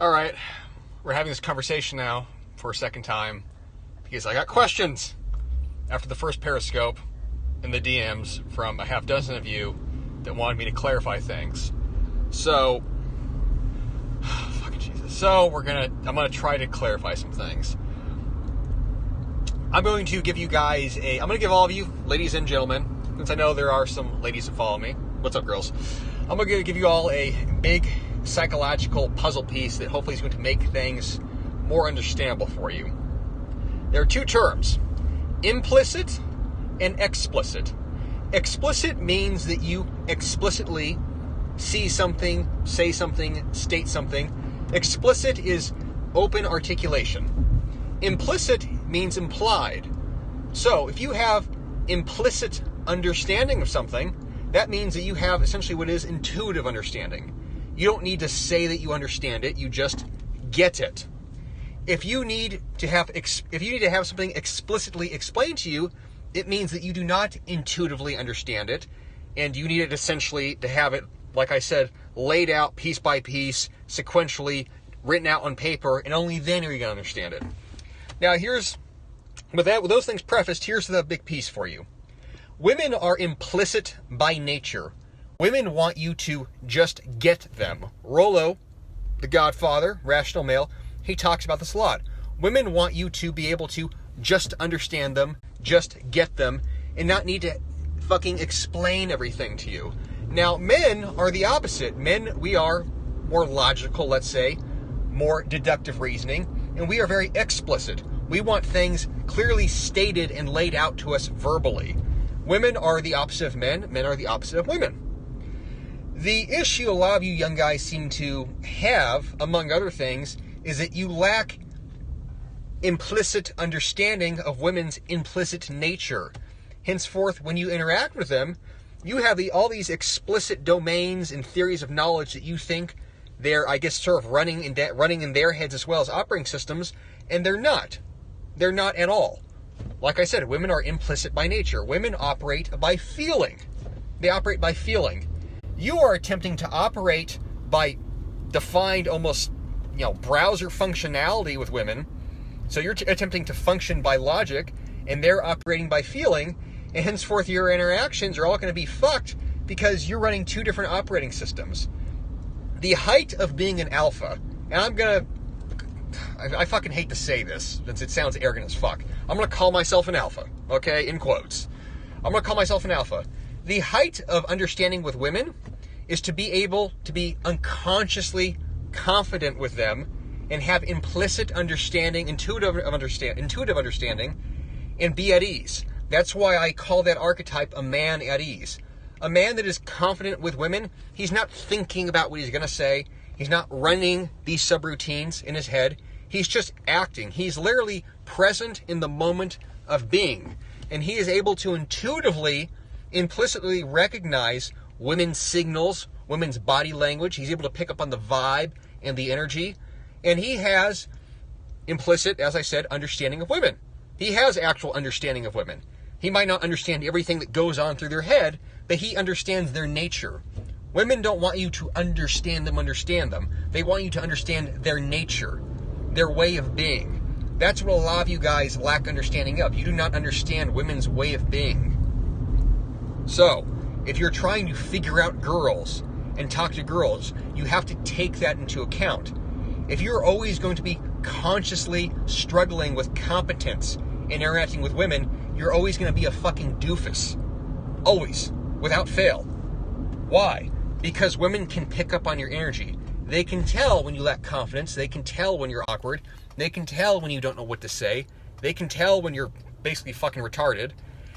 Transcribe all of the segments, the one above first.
All right, we're having this conversation now for a second time because I got questions after the first Periscope in the DMs from a half dozen of you that wanted me to clarify things. So, fucking Jesus. So I'm gonna try to clarify some things. I'm going to give you guys I'm going to give all of you, ladies and gentlemen, since I know there are some ladies that follow me. What's up, girls? I'm going to give you all a big psychological puzzle piece that hopefully is going to make things more understandable for you. There are two terms, implicit and explicit. Explicit means that you explicitly see something, say something, state something. Explicit is open articulation. Implicit means implied. So if you have implicit understanding of something, that means that you have essentially what is intuitive understanding. You don't need to say that you understand it, you just get it. If you need to have something explicitly explained to you, it means that you do not intuitively understand it, and you need it essentially to have it, like I said, laid out piece by piece, sequentially, written out on paper, and only then are you going to understand it. Now with those things prefaced, here's the big piece for you. Women are implicit by nature. Women want you to just get them. Rollo, the Godfather, rational male, he talks about this a lot. Women want you to be able to just understand them, just get them, and not need to fucking explain everything to you. Now, men are the opposite. Men, we are more logical, let's say, more deductive reasoning, and we are very explicit. We want things clearly stated and laid out to us verbally. Women are the opposite of men. Men are the opposite of women. The issue a lot of you young guys seem to have, among other things, is that you lack implicit understanding of women's implicit nature. Henceforth, when you interact with them, you have all these explicit domains and theories of knowledge that you think they're, I guess, sort of running in their heads as well as operating systems, and they're not. They're not at all. Like I said, women are implicit by nature. Women operate by feeling. They operate by feeling. You are attempting to operate by defined almost, browser functionality with women. So you're attempting to function by logic, and they're operating by feeling, and henceforth your interactions are all going to be fucked because you're running two different operating systems. The height of being an alpha, and I fucking hate to say this, since it sounds arrogant as fuck. I'm going to call myself an alpha, okay, in quotes. I'm going to call myself an alpha. The height of understanding with women is to be able to be unconsciously confident with them and have implicit understanding, intuitive understanding, and be at ease. That's why I call that archetype a man at ease. A man that is confident with women, he's not thinking about what he's going to say. He's not running these subroutines in his head. He's just acting. He's literally present in the moment of being. And he is able to intuitively, implicitly recognize women's signals, women's body language. He's able to pick up on the vibe and the energy. And he has implicit, as I said, understanding of women. He has actual understanding of women. He might not understand everything that goes on through their head, but he understands their nature. Women don't want you to understand them. They want you to understand their nature, their way of being. That's what a lot of you guys lack understanding of. You do not understand women's way of being. So, if you're trying to figure out girls and talk to girls, you have to take that into account. If you're always going to be consciously struggling with competence and interacting with women, you're always going to be a fucking doofus. Always. Without fail. Why? Because women can pick up on your energy. They can tell when you lack confidence. They can tell when you're awkward. They can tell when you don't know what to say. They can tell when you're basically fucking retarded.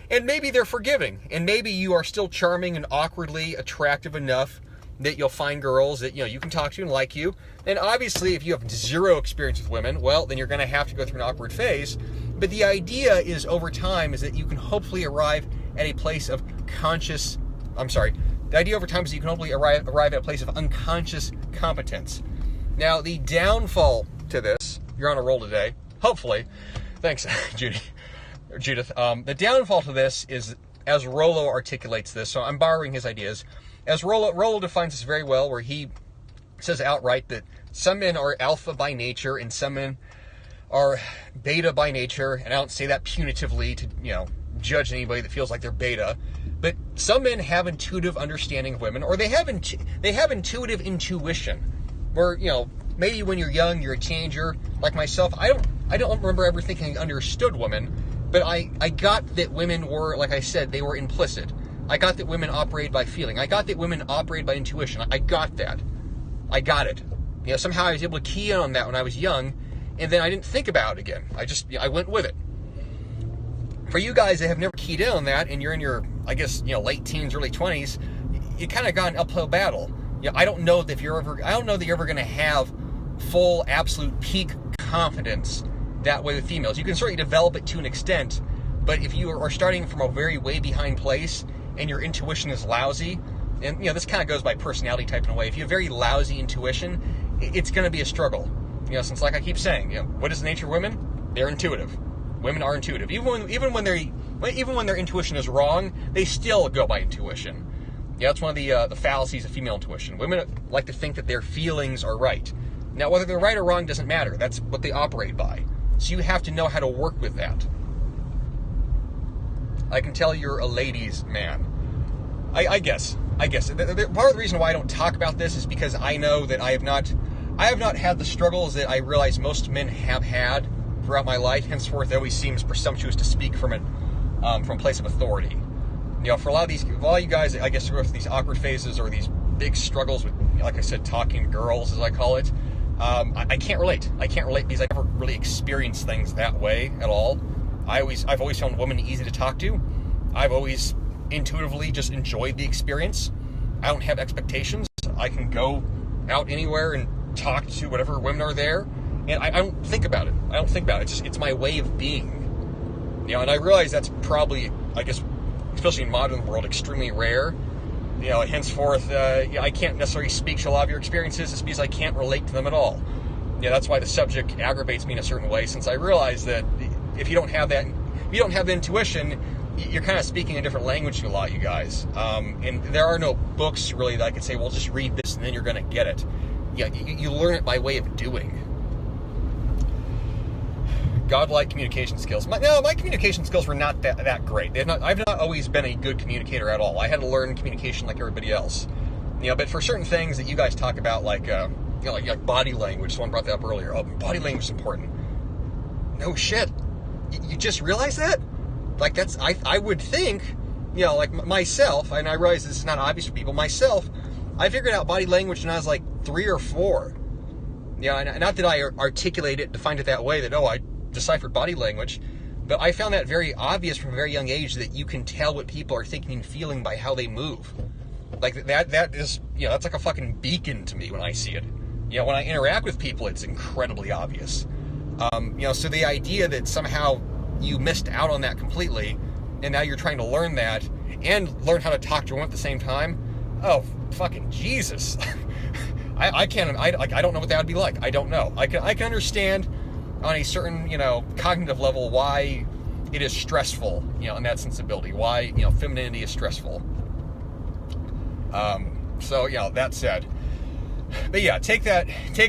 And maybe they're forgiving. And maybe you are still charming and awkwardly attractive enough that you'll find girls that, you can talk to and like you. And obviously, if you have zero experience with women, well, then you're going to have to go through an awkward phase. But the idea is, over time, is that you can hopefully arrive at a place of the idea over time is you can hopefully arrive at a place of unconscious competence. Now, the downfall to this, you're on a roll today, hopefully. Thanks, Judith. The downfall to this is, as Rollo articulates this, so I'm borrowing his ideas, as Rollo defines this very well, where he says outright that some men are alpha by nature and some men are beta by nature, and I don't say that punitively to, judge anybody that feels like they're beta, but some men have intuitive understanding of women, or they have intuitive intuition, where, maybe when you're young, you're a teenager, like myself, I don't remember ever thinking I understood women, but I got that women were, like I said, they were implicit. I got that women operate by feeling. I got that women operate by intuition. I got that. I got it. Somehow I was able to key in on that when I was young, and then I didn't think about it again. I went with it. For you guys that have never keyed in on that, and you're in your, I guess, late teens, early 20s, you kind of got an uphill battle. I don't know that you're ever going to have full, absolute peak confidence that way with females. You can certainly develop it to an extent, but if you are starting from a very way behind place and your intuition is lousy, and this kind of goes by personality type in a way. If you have very lousy intuition, it's going to be a struggle. Since, like I keep saying, what is the nature of women? They're intuitive. Women are intuitive. Even when their intuition is wrong, they still go by intuition. That's one of the fallacies of female intuition. Women like to think that their feelings are right. Now, whether they're right or wrong doesn't matter. That's what they operate by. So you have to know how to work with that. I can tell you're a ladies' man. I guess. Part of the reason why I don't talk about this is because I know that I have not had the struggles that I realize most men have had throughout my life. Henceforth, it always seems presumptuous to speak from a place of authority. For a lot of you guys, I guess, to go through these awkward phases or these big struggles with, like I said, talking to girls, as I call it. I can't relate. I can't relate because I never really experienced things that way at all. I've always found women easy to talk to. I've always intuitively just enjoyed the experience. I don't have expectations. I can go out anywhere and talk to whatever women are there, and I don't think about it. It's my way of being. And I realize that's probably, I guess, especially in modern world, extremely rare. Henceforth, I can't necessarily speak to a lot of your experiences just because I can't relate to them at all. That's why the subject aggravates me in a certain way, since I realize that if you don't have that, if you don't have the intuition, you're kind of speaking a different language to a lot of you guys. And there are no books really that I could say, well, just read this and then you're going to get it. You learn it by way of doing. Godlike communication skills. My communication skills were not that great. I've not always been a good communicator at all. I had to learn communication like everybody else. But for certain things that you guys talk about, like body language, someone brought that up earlier. Oh, body language is important. No shit. You just realize that? Like, that's, I would think, like myself, and I realize this is not obvious for people, myself, I figured out body language when I was like 3 or 4. And not that I articulate it, defined it that way, that, I deciphered body language, but I found that very obvious from a very young age that you can tell what people are thinking and feeling by how they move. Like, that is, that's like a fucking beacon to me when I see it. When I interact with people, it's incredibly obvious. So the idea that somehow you missed out on that completely, and now you're trying to learn that, and learn how to talk to one at the same time, oh, fucking Jesus. I don't know what that would be like. I don't know. I can understand on a certain, cognitive level why it is stressful, in that sensibility, why, femininity is stressful. So, that said, but yeah, take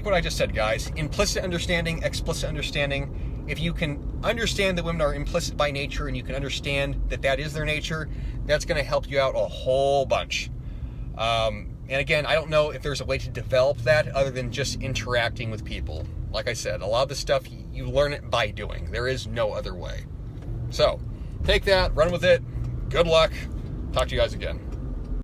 what I just said, guys. Implicit understanding, explicit understanding. If you can understand that women are implicit by nature and you can understand that is their nature, that's going to help you out a whole bunch. And again, I don't know if there's a way to develop that other than just interacting with people. Like I said, a lot of this stuff, you learn it by doing. There is no other way. So, take that, run with it. Good luck. Talk to you guys again.